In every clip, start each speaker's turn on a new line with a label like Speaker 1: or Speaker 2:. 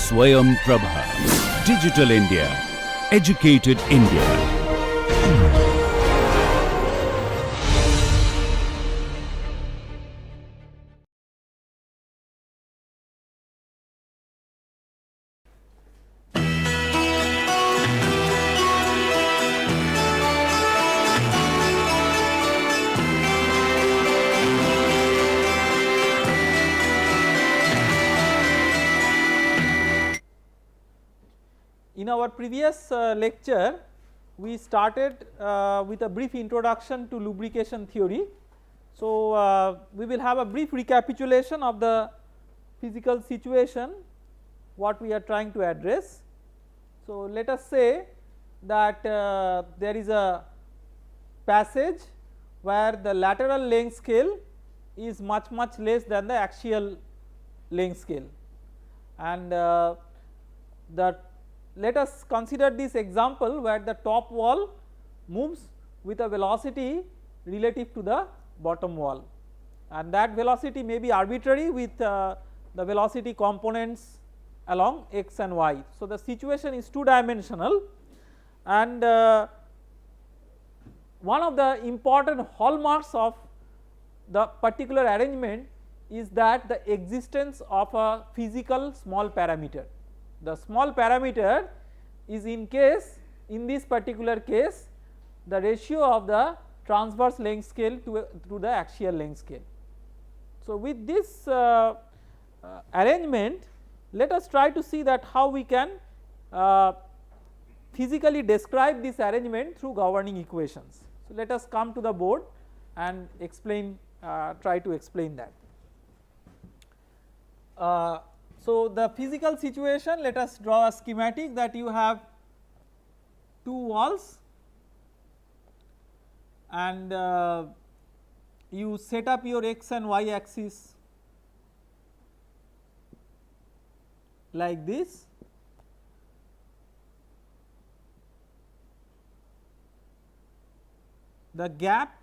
Speaker 1: Swayam Prabha. Digital India. Educated India.
Speaker 2: In our previous lecture, we started with a brief introduction to lubrication theory. So, we will have a brief recapitulation of the physical situation what we are trying to address. So, let us say that there is a passage where the lateral length scale is much less than the axial length scale, and let us consider this example where the top wall moves with a velocity relative to the bottom wall, and that velocity may be arbitrary with the velocity components along x and y. So, the situation is two dimensional, and one of the important hallmarks of the particular arrangement is that the existence of a physical small parameter. The small parameter is in this particular case the ratio of the transverse length scale to the axial length scale. So, with this arrangement, let us try to see that how we can physically describe this arrangement through governing equations. So, let us come to the board and explain, try to explain that. So, the physical situation, let us draw a schematic that you have two walls and you set up your x and y axis like this. The gap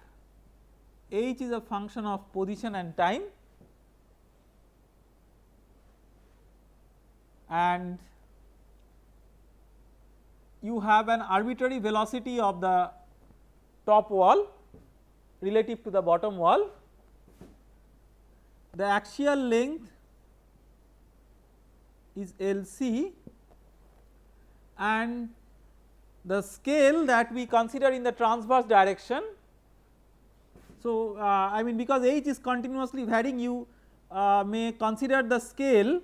Speaker 2: h is a function of position and time, and you have an arbitrary velocity of the top wall relative to the bottom wall. The axial length is LC, and the scale that we consider in the transverse direction. So, I mean, because h is continuously varying, you may consider the scale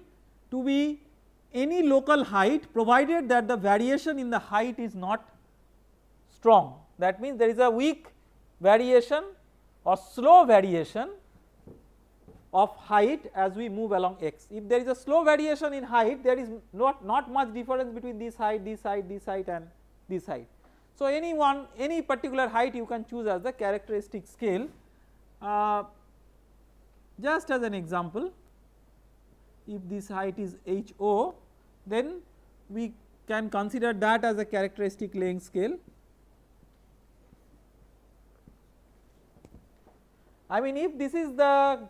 Speaker 2: to be any local height provided that the variation in the height is not strong. That means, there is a weak variation or slow variation of height as we move along x. If there is a slow variation in height, there is not much difference between this height and this height. So, any particular height you can choose as the characteristic scale. Just as an example, if this height is HO, then we can consider that as a characteristic length scale. I mean, if this is the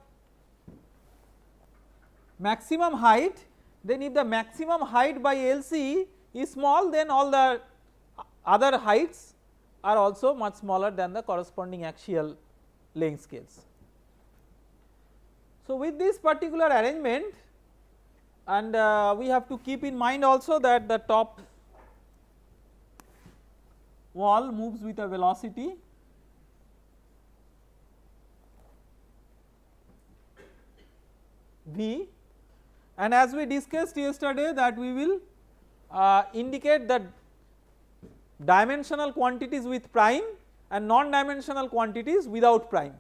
Speaker 2: maximum height, then if the maximum height by LC is small, then all the other heights are also much smaller than the corresponding axial length scales. So, with this particular arrangement, and we have to keep in mind also that the top wall moves with a velocity v, and as we discussed yesterday that we will indicate the dimensional quantities with prime and non-dimensional quantities without prime.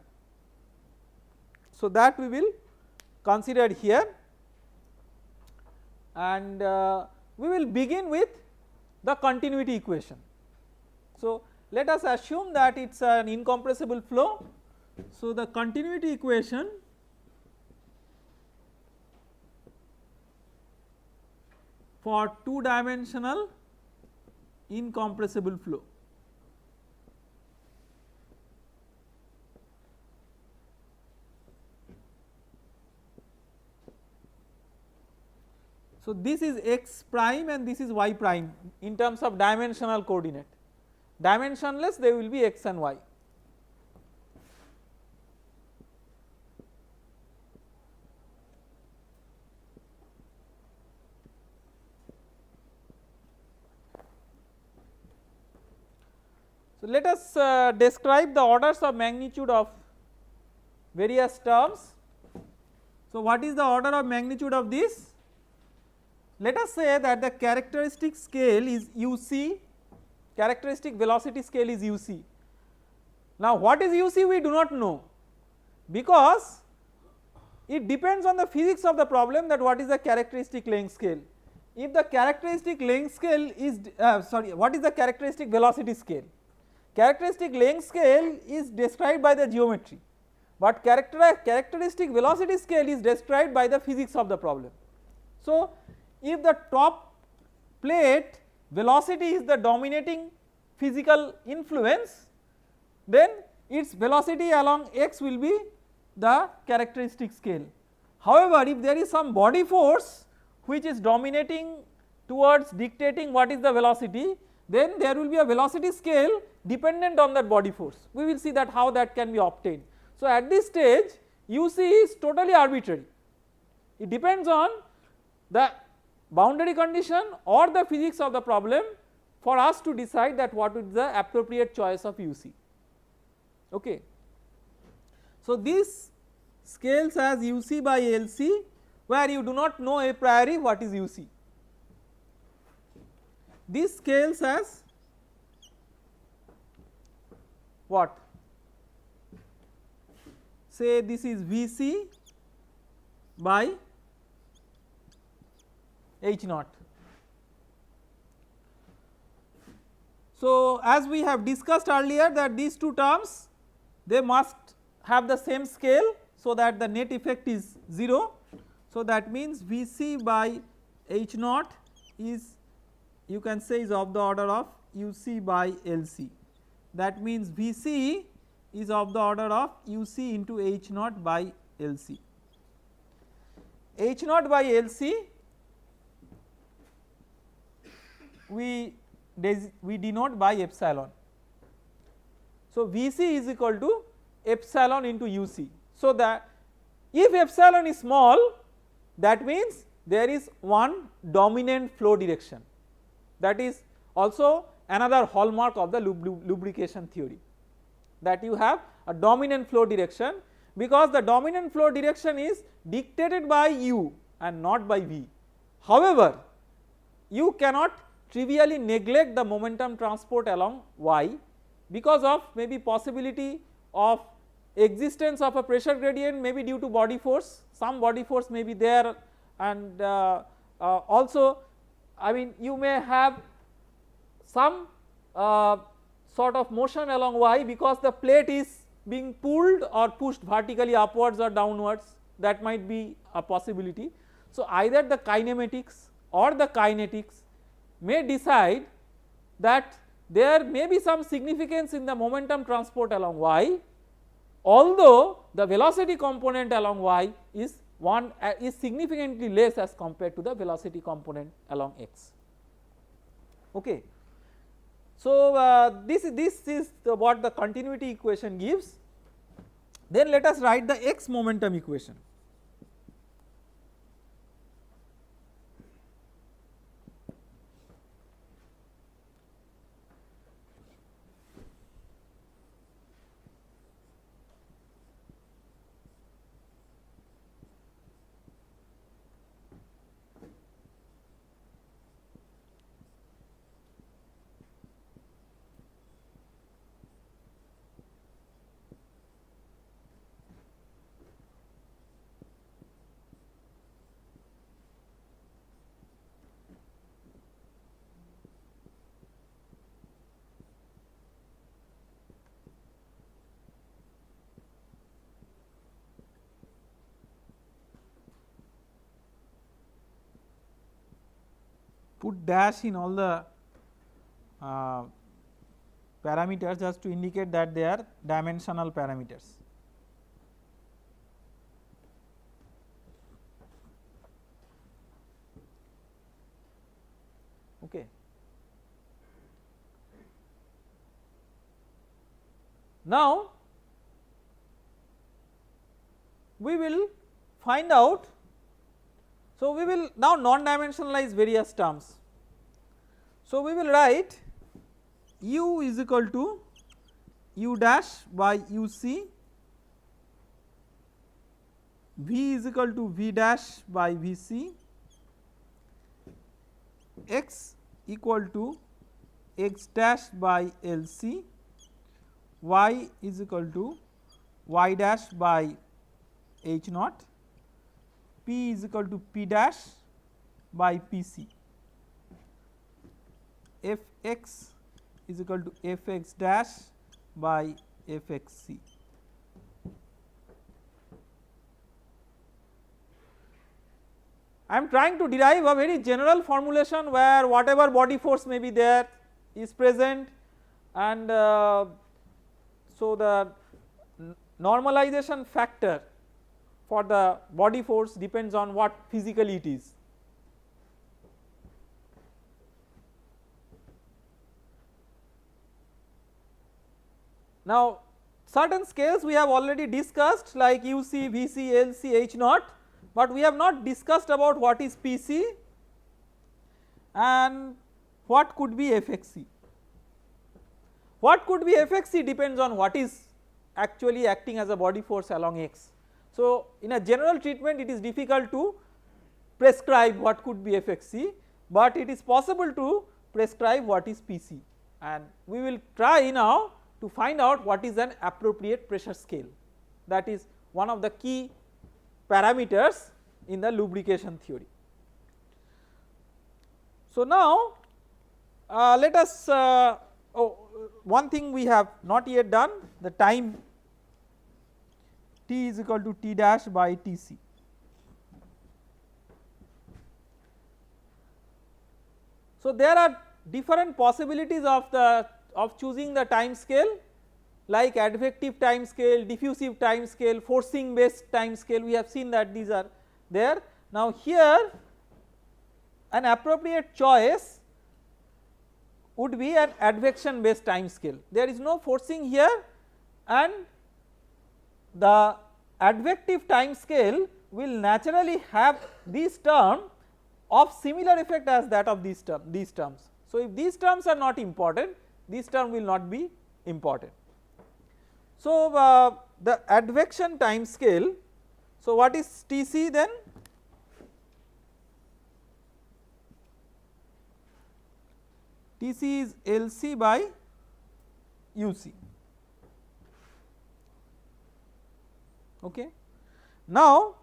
Speaker 2: So, that we will consider here, and we will begin with the continuity equation. So, let us assume that it is an incompressible flow. So, the continuity equation for two dimensional incompressible flow. So, this is x prime and this is y prime in terms of dimensional coordinate, dimensionless they will be x and y. So, let us describe the orders of magnitude of various terms. So, what is the order of magnitude of this? Let us say that the characteristic scale is uc, characteristic velocity scale is uc. Now, what is uc we do not know, because it depends on the physics of the problem that what is the characteristic length scale. If the characteristic length scale is what is the characteristic velocity scale? Characteristic length scale is described by the geometry, but characteristic velocity scale is described by the physics of the problem. So, if the top plate velocity is the dominating physical influence, then its velocity along x will be the characteristic scale. However, if there is some body force which is dominating towards dictating what is the velocity, then there will be a velocity scale dependent on that body force. We will see that how that can be obtained. So, at this stage uc is totally arbitrary, it depends on the boundary condition or the physics of the problem for us to decide that what is the appropriate choice of uc. Okay. So, this scales as uc by lc, where you do not know a priori what is uc. This scales as what? Say this is Vc by H naught. So, as we have discussed earlier that these two terms they must have the same scale, so that the net effect is 0. So, that means Vc by H naught is, you can say, is of the order of uc by lc. That means Vc is of the order of uc into H naught by lc. H naught by lc we denote by epsilon. So, Vc is equal to epsilon into uc. So, that if epsilon is small, that means there is one dominant flow direction, that is also another hallmark of the lubrication theory, that you have a dominant flow direction, because the dominant flow direction is dictated by u and not by v. However, you cannot trivially neglect the momentum transport along y because of maybe possibility of existence of a pressure gradient, maybe due to body force, some body force may be there, and also I mean you may have some sort of motion along y because the plate is being pulled or pushed vertically upwards or downwards, that might be a possibility. So, either the kinematics or the kinetics may decide that there may be some significance in the momentum transport along y, although the velocity component along y is significantly less as compared to the velocity component along x. Okay. So, this is what the continuity equation gives. Then let us write the x momentum equation. Put dash in all the parameters just to indicate that they are dimensional parameters. Okay. Now we will find out, so we will now non-dimensionalize various terms. So we will write u is equal to u dash by uc, v is equal to v dash by vc, x equal to x dash by lc, y is equal to y dash by h naught, p is equal to p dash by pc, fx is equal to fx dash by fxc. I am trying to derive a very general formulation where whatever body force may be there is present, and so the normalization factor for the body force depends on what physically it is. Now certain scales we have already discussed like UC, VC, LC, H naught, but we have not discussed about what is PC and what could be FXC. What could be FXC depends on what is actually acting as a body force along X. So in a general treatment it is difficult to prescribe what could be FXC, but it is possible to prescribe what is PC, and we will try now to find out what is an appropriate pressure scale. That is one of the key parameters in the lubrication theory. So now let us one thing we have not yet done, the time T is equal to T dash by Tc. So there are different possibilities of choosing the time scale, like advective time scale, diffusive time scale, forcing based time scale. We have seen that these are there. Now here an appropriate choice would be an advection based time scale. There is no forcing here, and the advective time scale will naturally have this term of similar effect as that of these terms. So if these terms are not important, this term will not be important. So the advection time scale, so what is Tc then? Tc is Lc by Uc. Okay. Now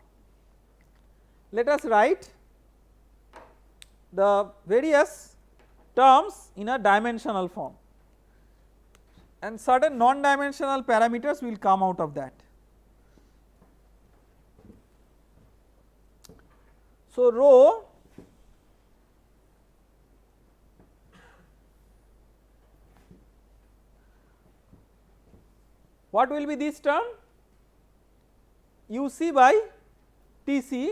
Speaker 2: let us write the various terms in a dimensional form, and certain non-dimensional parameters will come out of that. So rho what will be this term? Uc by Tc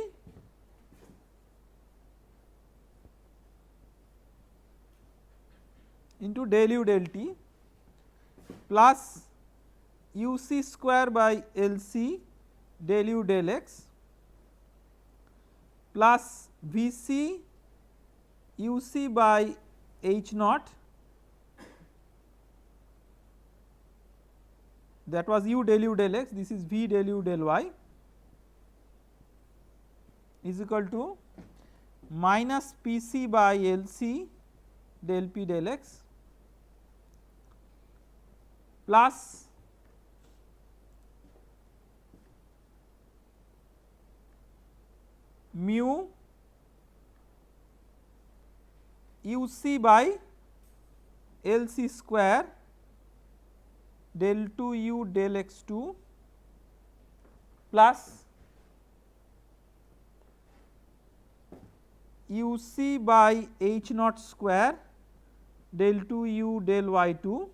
Speaker 2: into del u del t plus Uc square by Lc del u del x plus Vc Uc by H naught, that was u del u del x, this is V del u del y, is equal to minus Pc by Lc del p del x plus mu Uc by Lc square del 2u del x2 plus Uc by H naught square del 2u del y2